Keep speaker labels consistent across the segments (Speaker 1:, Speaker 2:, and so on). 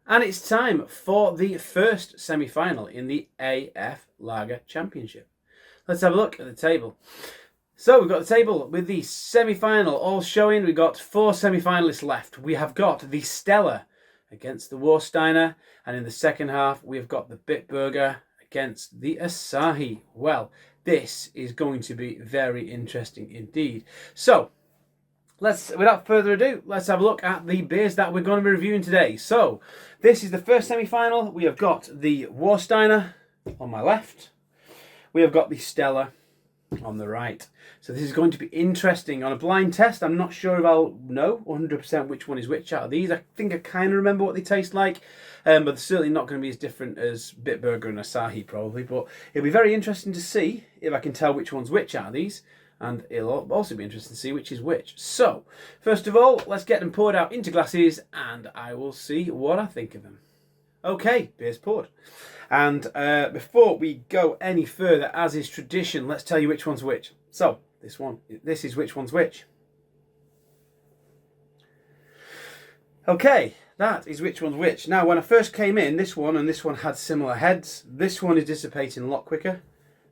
Speaker 1: And it's time for the first semi-final in the AF Lager Championship. Let's have a look at the table. So we've got the table with the semi-final all showing. We've got 4 semi-finalists left. We have got the Stella against the Warsteiner. And in the second half, we've got the Bitburger against the Asahi. Well, this is going to be very interesting indeed. So, without further ado, let's have a look at the beers that we're going to be reviewing today. So, this is the first semi-final. We have got the Warsteiner on my left. We have got the Stella on the right. So this is going to be interesting. On a blind test, I'm not sure if I'll know 100% which one is which out of these. I think I kind of remember what they taste like, but they're certainly not going to be as different as Bitburger and Asahi probably. But it'll be very interesting to see if I can tell which one's which out of these. And it'll also be interesting to see which is which. So, first of all, let's get them poured out into glasses and I will see what I think of them. Okay, beer's poured. And before we go any further, as is tradition, let's tell you which one's which. So, this is which one's which. Okay, that is which one's which. Now, when I first came in, this one and this one had similar heads. This one is dissipating a lot quicker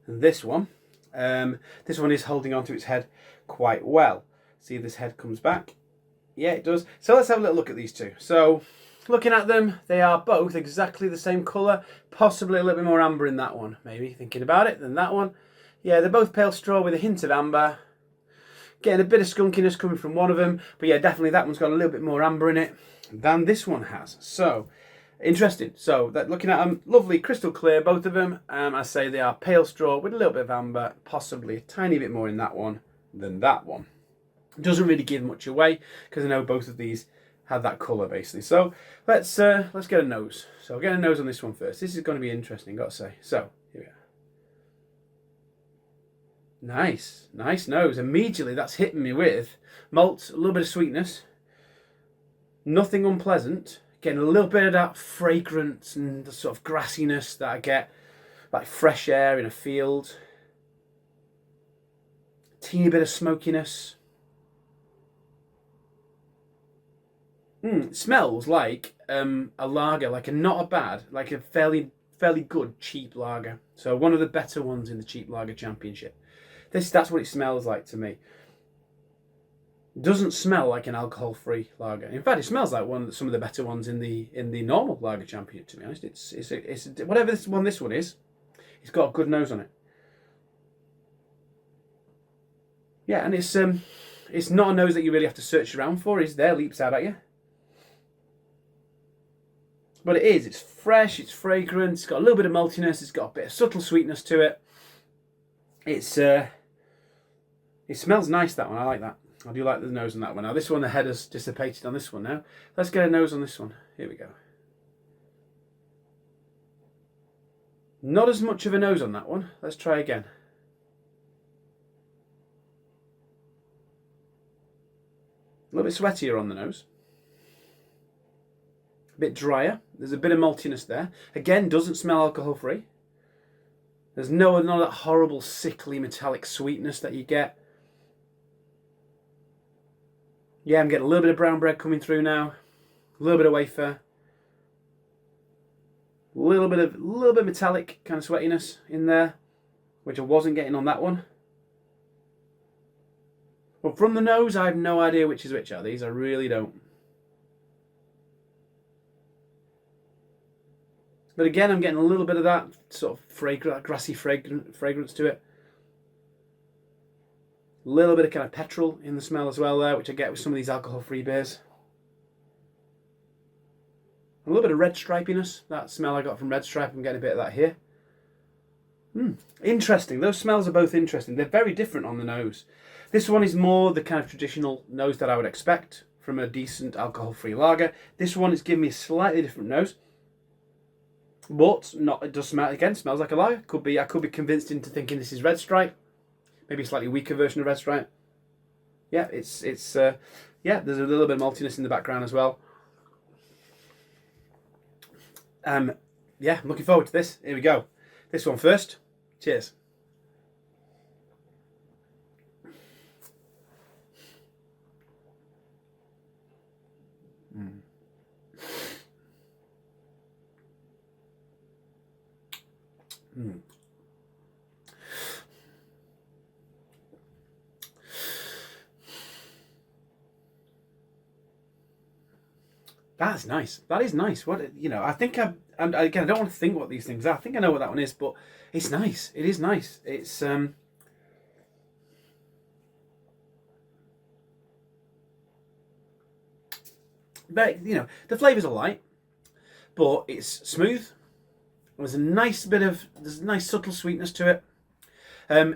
Speaker 1: than this one. This one is holding onto its head quite well. See if this head comes back. Yeah, it does. So let's have a little look at these two. So, looking at them, they are both exactly the same colour. Possibly a little bit more amber in that one, maybe, thinking about it, than that one. Yeah, they're both pale straw with a hint of amber. Getting a bit of skunkiness coming from one of them. But yeah, definitely that one's got a little bit more amber in it than this one has. So, interesting. So, looking at them, lovely, crystal clear, both of them. I say they are pale straw with a little bit of amber, possibly a tiny bit more in that one than that one. Doesn't really give much away because I know both of these had that colour basically. So let's get a nose. So I'll get a nose on this one first. This is going to be interesting, got to say. So here we go. Nice nose. Immediately that's hitting me with malt, a little bit of sweetness, nothing unpleasant. Getting a little bit of that fragrance and the sort of grassiness that I get, like fresh air in a field. Teeny bit of smokiness. It smells like a lager, like a fairly good cheap lager. So one of the better ones in the cheap lager championship. That's what it smells like to me. It doesn't smell like an alcohol-free lager. In fact, it smells like some of the better ones in the normal lager championship. To be honest, it's whatever this one is. It's got a good nose on it. Yeah, and it's not a nose that you really have to search around for. It's there, leaps out at you. But it's fresh, it's fragrant, it's got a little bit of maltiness, it's got a bit of subtle sweetness to it. It smells nice, that one, I like that. I do like the nose on that one. Now this one, the head has dissipated on this one now. Let's get a nose on this one. Here we go. Not as much of a nose on that one. Let's try again. A little bit sweatier on the nose. A bit drier. There's a bit of maltiness there. Again, doesn't smell alcohol free. There's none of that horrible, sickly, metallic sweetness that you get. Yeah, I'm getting a little bit of brown bread coming through now. A little bit of wafer. A little bit metallic kind of sweatiness in there, which I wasn't getting on that one. But from the nose, I have no idea which is which out of these. I really don't. But again, I'm getting a little bit of that sort of grassy fragrance to it. A little bit of kind of petrol in the smell as well there, which I get with some of these alcohol-free beers. A little bit of red stripiness. That smell I got from Red Stripe, I'm getting a bit of that here. Interesting. Those smells are both interesting. They're very different on the nose. This one is more the kind of traditional nose that I would expect from a decent alcohol-free lager. This one is giving me a slightly different nose. But it does smell, again, smells like a lager. I could be convinced into thinking this is Red Stripe. Maybe a slightly weaker version of Red Stripe. Yeah, there's a little bit of maltiness in the background as well. Yeah, I'm looking forward to this. Here we go. This one first. Cheers. Mm. That's nice. That is nice. What I think again, I don't want to think what these things are. I think I know what that one is, but it's nice. It is nice. It's but the flavors are light, but it's smooth. There's a nice subtle sweetness to it.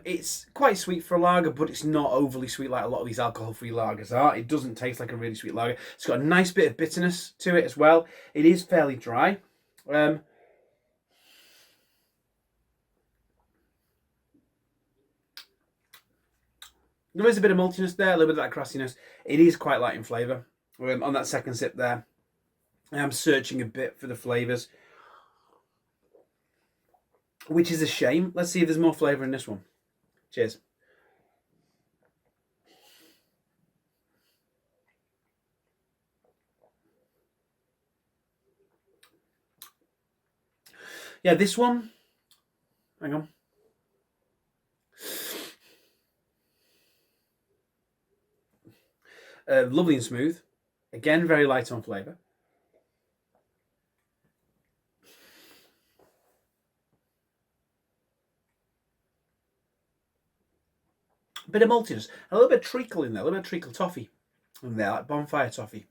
Speaker 1: It's quite sweet for a lager, but it's not overly sweet like a lot of these alcohol-free lagers are. It doesn't taste like a really sweet lager. It's got a nice bit of bitterness to it as well. It is fairly dry. There is a bit of maltiness there, a little bit of that crassiness. It is quite light in flavour. On that second sip there, I am searching a bit for the flavours, which is a shame. Let's see if there's more flavour in this one. Cheers. Yeah, this one. Hang on. Lovely and smooth. Again, very light on flavour. A bit of maltiness. A little bit of treacle in there. A little bit of treacle toffee in there, like bonfire toffee.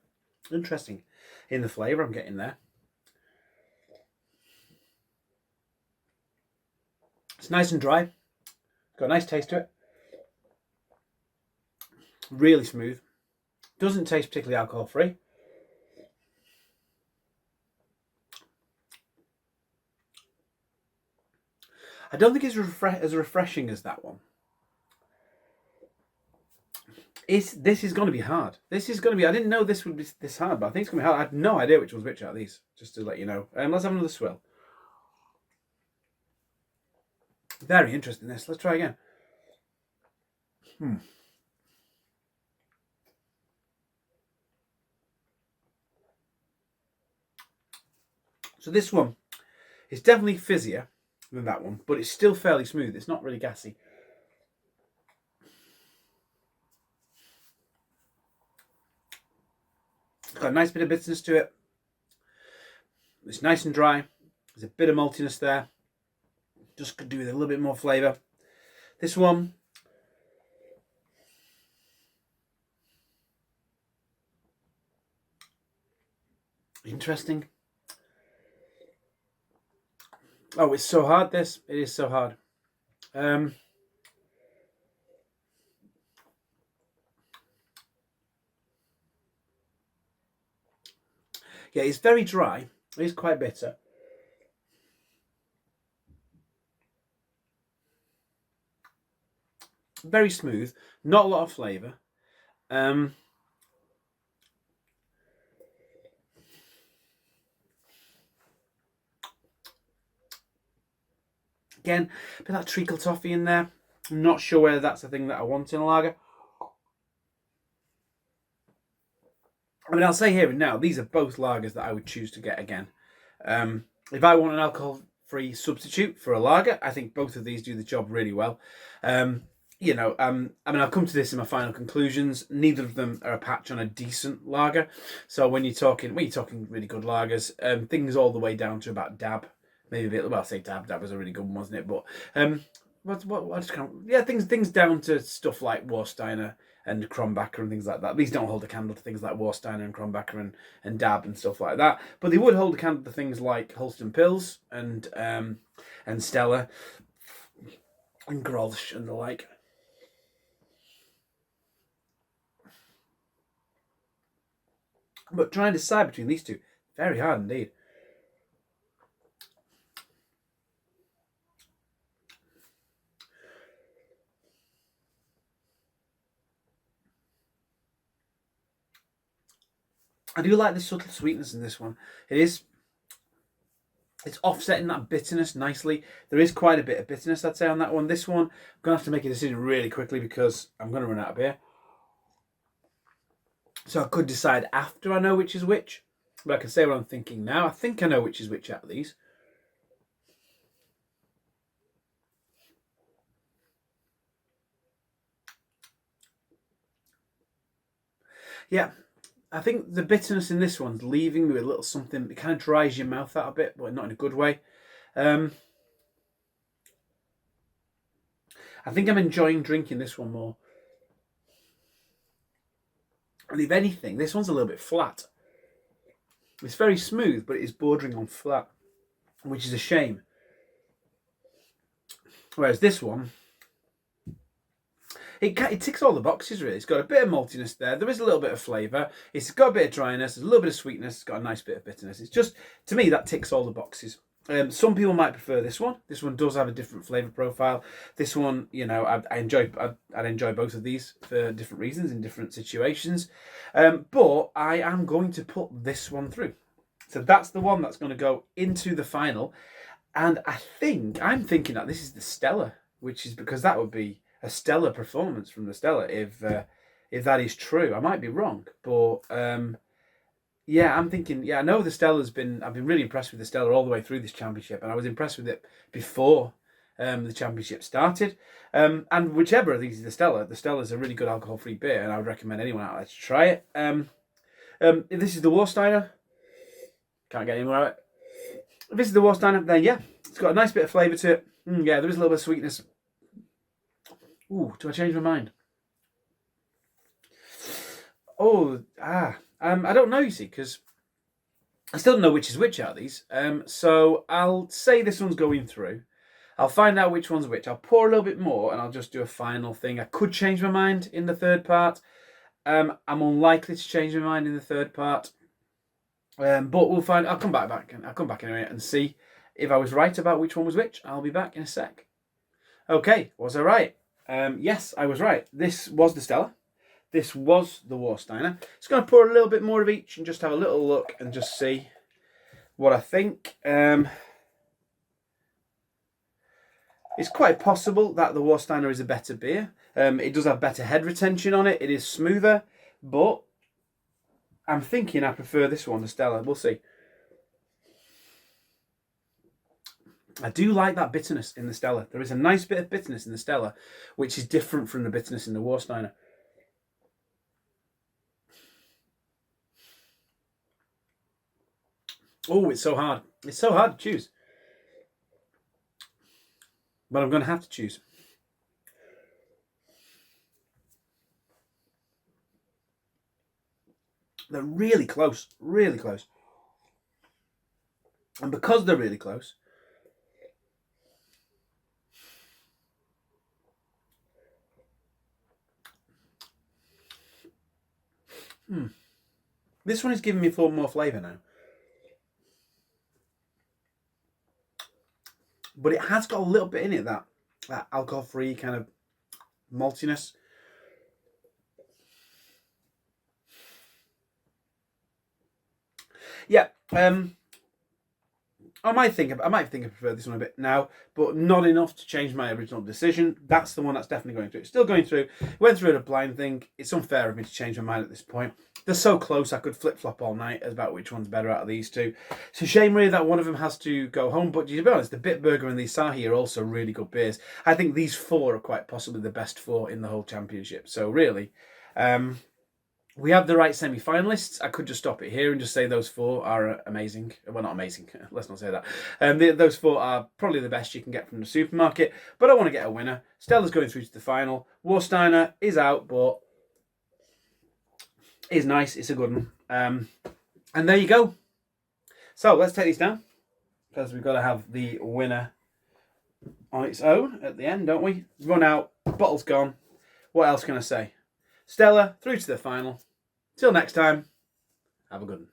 Speaker 1: Interesting in the flavour I'm getting there. It's nice and dry. Got a nice taste to it. Really smooth. Doesn't taste particularly alcohol free. I don't think it's as refreshing as that one. This is going to be hard. This is going to be. I didn't know this would be this hard, but I think it's going to be hard. I had no idea which was which out of these. Just to let you know. Let's have another swill. Very interesting. This. Let's try again. So this one is definitely fizzier than that one, but it's still fairly smooth. It's not really gassy. It's got a nice bit of bitterness to it. It's nice and dry. There's a bit of maltiness there. Just could do with a little bit more flavour. This one, interesting. Oh, it's so hard, this. It is so hard. Yeah, it's very dry. It is quite bitter. Very smooth. Not a lot of flavour. Again, a bit of that treacle toffee in there. I'm not sure whether that's the thing that I want in a lager. I mean, I'll say here and now, these are both lagers that I would choose to get again. If I want an alcohol-free substitute for a lager, I think both of these do the job really well. I mean, I'll come to this in my final conclusions. Neither of them are a patch on a decent lager. So when you're talking really good lagers, things all the way down to about Dab, maybe a bit. Well, I say Dab was a really good one, wasn't it? But what I just can't. Yeah, things down to stuff like Warsteiner and Krombacher and things like that. These don't hold a candle to things like Warsteiner and Krombacher and Dab and stuff like that. But they would hold a candle to things like Holsten Pils and Stella and Grolsch and the like. But trying to decide between these two, very hard indeed. I do like the subtle sweetness in this one. It's offsetting that bitterness nicely. There is quite a bit of bitterness, I'd say, on that one. This one, I'm going to have to make a decision really quickly because I'm going to run out of beer. So I could decide after I know which is which. But I can say what I'm thinking now. I think I know which is which out of these. Yeah, I think the bitterness in this one's leaving me with a little something. It kind of dries your mouth out a bit, but not in a good way. I think I'm enjoying drinking this one more. And if anything, this one's a little bit flat. It's very smooth, but it is bordering on flat, which is a shame. Whereas this one, it ticks all the boxes, really. It's got a bit of maltiness there. There is a little bit of flavour. It's got a bit of dryness. There's a little bit of sweetness. It's got a nice bit of bitterness. It's just, to me, that ticks all the boxes. Some people might prefer this one. This one does have a different flavour profile. This one, you know, I'd enjoy both of these for different reasons in different situations. But I am going to put this one through. So that's the one that's going to go into the final. And I'm thinking that this is the Stella, which is because that would be a stellar performance from the Stella if that is true. I might be wrong, but yeah, I'm thinking. Yeah, I know the Stella's been. I've been really impressed with the Stella all the way through this championship, and I was impressed with it before the championship started. And whichever of these is the Stella's a really good alcohol-free beer, and I would recommend anyone out there to try it. If this is the Warsteiner, can't get anywhere out. If this is the Warsteiner, then yeah, it's got a nice bit of flavour to it. Yeah, there is a little bit of sweetness. Ooh, do I change my mind? Oh, I don't know, you see, because I still don't know which is which out of these. So I'll say this one's going through. I'll find out which one's which. I'll pour a little bit more and I'll just do a final thing. I could change my mind in the third part. I'm unlikely to change my mind in the third part. But we'll find. I'll come back. I'll come back anyway and see if I was right about which one was which. I'll be back in a sec. Okay, was I right? Yes, I was right. This was the Stella. This was the Warsteiner. Just going to pour a little bit more of each and just have a little look and just see what I think. It's quite possible that the Warsteiner is a better beer. It does have better head retention on it. It is smoother, but I'm thinking I prefer this one, the Stella. We'll see. I do like that bitterness in the Stella. There is a nice bit of bitterness in the Stella, which is different from the bitterness in the Warsteiner. Oh, it's so hard. It's so hard to choose. But I'm going to have to choose. They're really close. Really close. And because they're really close, this one is giving me more flavour now. But it has got a little bit in it, that alcohol-free kind of maltiness. Yeah, I might think I prefer this one a bit now, but not enough to change my original decision. That's the one that's definitely going through. It's still going through. Went through it a blind thing. It's unfair of me to change my mind at this point. They're so close, I could flip-flop all night about which one's better out of these two. It's a shame, really, that one of them has to go home. But to be honest, the Bitburger and the Asahi are also really good beers. I think these four are quite possibly the best four in the whole championship. So really, we have the right semi-finalists. I could just stop it here and just say those four are amazing. Well, not amazing. Let's not say that. Those four are probably the best you can get from the supermarket. But I want to get a winner. Stella's going through to the final. Warsteiner is out, but is nice. It's a good one. And there you go. So let's take these down, because we've got to have the winner on its own at the end, don't we? Run out. Bottle's gone. What else can I say? Stella through to the final. Till next time, have a good one.